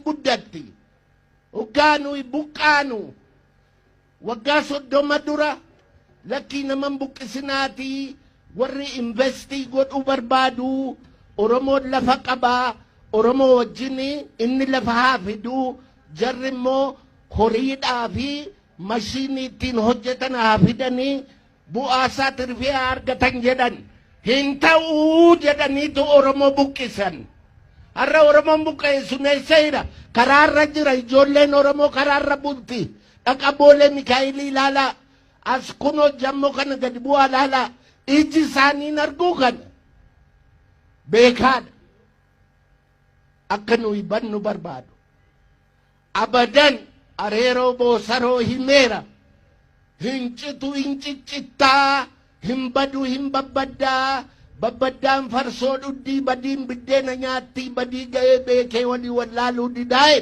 guddatti. Hoggaanuu buqqaanu. Waggaa 30 dura lakkii naman buqqisinaatii warri investii godhuu barbaadu Oromoon lafa qabaa Oromoo wajjin inni lafa haa fiduu jarri immoo horiidhaa fi mashiinii ittiin hojjetan haa fidanii bu'aasaa tirfii haa argatan jedhan hin ta'uu jedhaniitu Oromoo buqqisan. Har'a Oromoon buqqeessu neessayra karaarra jira ijoolleen Oromoo karaarra bulti. Dhaqa boolee Mikaayilii ilaalaa as kunoo jammoo kana gadi bu'aa ilaalaa iji isaaniin arguu kana beekaadha. Akka nuyi bannu barbaadu. Abadan areeroo boosaroo himeera. Hin citu hin ciccittaa hin badu hin babbaddaa babbaddaan farsoo dhuddii badiin biddeena nyaattii badii ga'ee beekee walii wallaaluu didaa'e.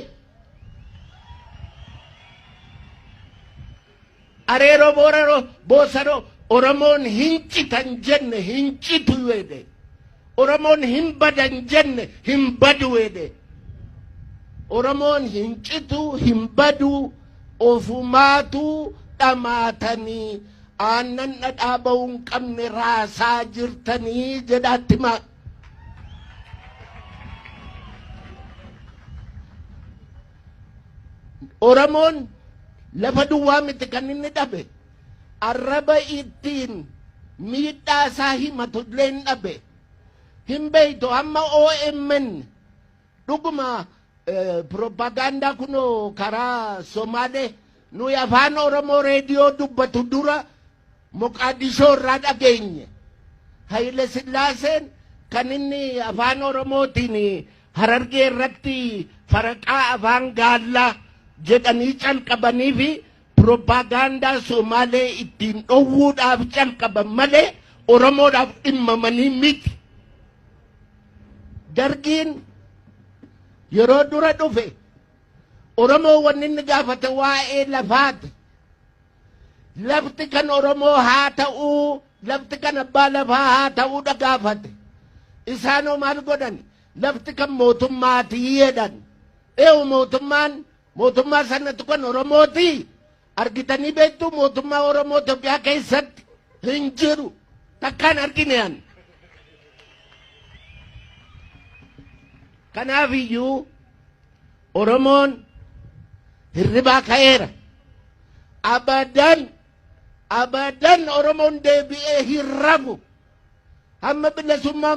Areero booraro boosaro Oromoon hin citan jenne hin citu wede. Oromoon hin badan jenne hin badu wede. Oromoon hin citu hin badu ofumaatu dhamaatanii aannan dhadhaaba'uu hin qabne raasaa jirtanii jedhaatti maa. Oromoon lafa duwwaa miti kan inni dhabe arraba ittiin miidhaa isaa himatu illee hin dhabe hin beeytu amma OMN dhuguma propagaandaa kunoo karaa Somaalee nuyi afaan Oromoo reediyoo dubbatu dura Moqaadishoo irraa dhageenye Haile Sillaaseen kan inni afaan Oromootiin Harargee irratti faraqaa afaan gaallaa jedhanii calqabanii fi propagaandaa Somaalee ittiin dhowwuudhaaf calqaban malee Oromoodhaaf dhimmamanii miti. Dargiin yeroo dura dhufe Oromoo wanni inni gaafate waa'ee lafaati. Lafti kan Oromoo haa ta'uu, lafti kan abbaa lafaa haa ta'uu gaafate. Isaanoo maal godhan? Lafti kan mootummaatii jedhan. Mootummaa sanatti kan Oromooti. Argitanii beektu mootummaa Oromoo Itoophiyaa keessatti hin jiru. Takkaan argine yan. Kanaaf iyyuu Oromoon hirribaa ka'eera. Abadan Oromoon deebi'ee hin rafu. Hamma bilisummaa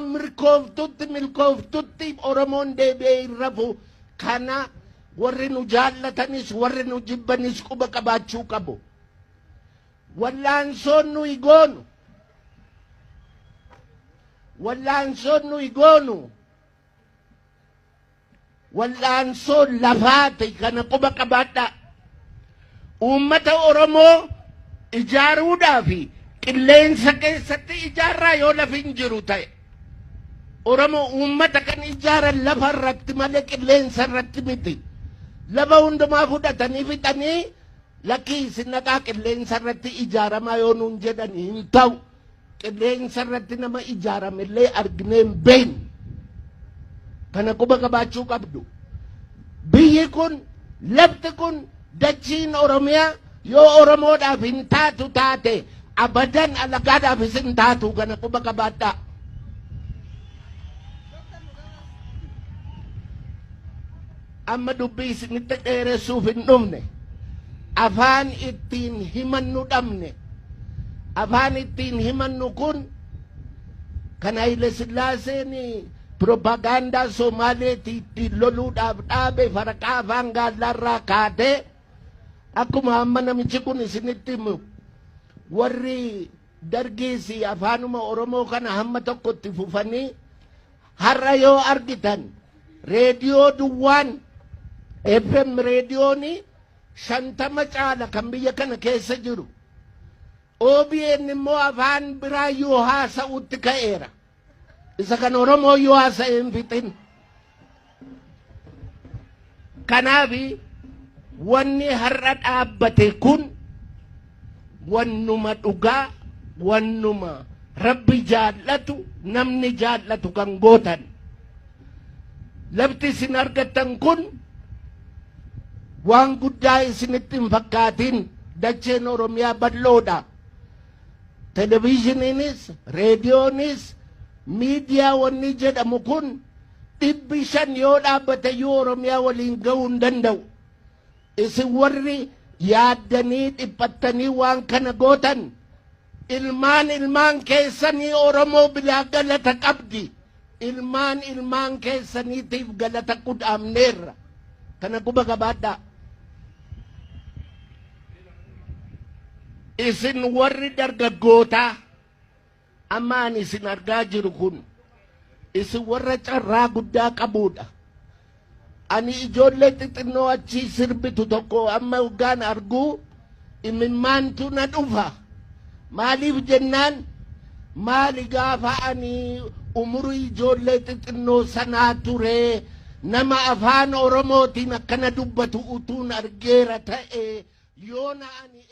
milkooftutti Oromoon deebi'ee hin rafu. Kana warri nu jaallatanis warri nu jibbanis quba qabaachuu qabu. Wallaansoon nuyi goonu. Wallaansoon lafaati kana quba qabaadha. Uummata Oromoo ijaaruudhaaf qilleensa keessatti ijaarraa yoo lafi hin jiru ta'e. Oromoo uummata kan ijaaran lafa irratti malee qilleensa irratti miti. Lafa hundumaa fudhatanii fixanii lakkii sinaqaa qilleensa irratti ijaaramaa yoo nuun jedhan hin ta'u. Qilleensa irratti nama ijaaramellee arginee hin beeknu. Kana quba qabaachuu qabdu. Biyyi kun lafti kun dachiin Oromiyaa yoo Oromoodhaaf hin taatu taate abadan alagaadhaafis hin taatu kana quba qabaadhaa. Amma dubbii isinitti dheeressuuf hin dhumne afaan ittiin himannu dhabne. Afaan ittiin himannu kun kan Haile Sillaaseen propagaandaa Somaaleetii ittiin loluudhaaf dhaabe faraqaa afaan gaallaarraa kaatee akkuma amma namichi kun isinitti himu warri dargiisi afaanuma Oromoo kana hamma tokkotti fufanii har'a yoo argitan reediyoo duwwaan FM reediyooni 50 caala kan biyya kana keessa jiru. OBN immoo afaan biraa yoo haasa'utti ka'eera. Isa kan Oromoo yoo haasa'e hin fixin. Kanaafi wanni har'a dhaabbate kun wannuma dhugaa, wannuma Rabbi jaallatu, namni jaallatu kan gootan. Lafti isin argattan kun waan guddaa isinitti hin fakkaatin dacheen Oromiyaa bal'oodha. Televizyiniinis, reediyoonis, miidiyaa wanni jedhamu kun 500 yoo dhaabbateyyuu Oromiyaa waliin ga'uu hin danda'u. Isin warri yaaddanii dhiphattanii waan kana gootan ilmaan keessanii Oromoo bilaa galata qabdi. Ilmaan keessaniitiif galata qudhaamneerra. Kana quba qabaadhaa. Isin warri dargaggootaa amma ani isin argaa jiru kun isin warra carraa guddaa qabuudha. Ani ijoollee xixinnoo achii sirbitu tokko amma hoggaan arguu imimmaantu na dhufa. Maaliif jennaan maali gaafa ani umurii ijoollee xixinnoo sanaa ture nama afaan Oromootiin akkana dubbatu utuun argeera ta'e yoona ani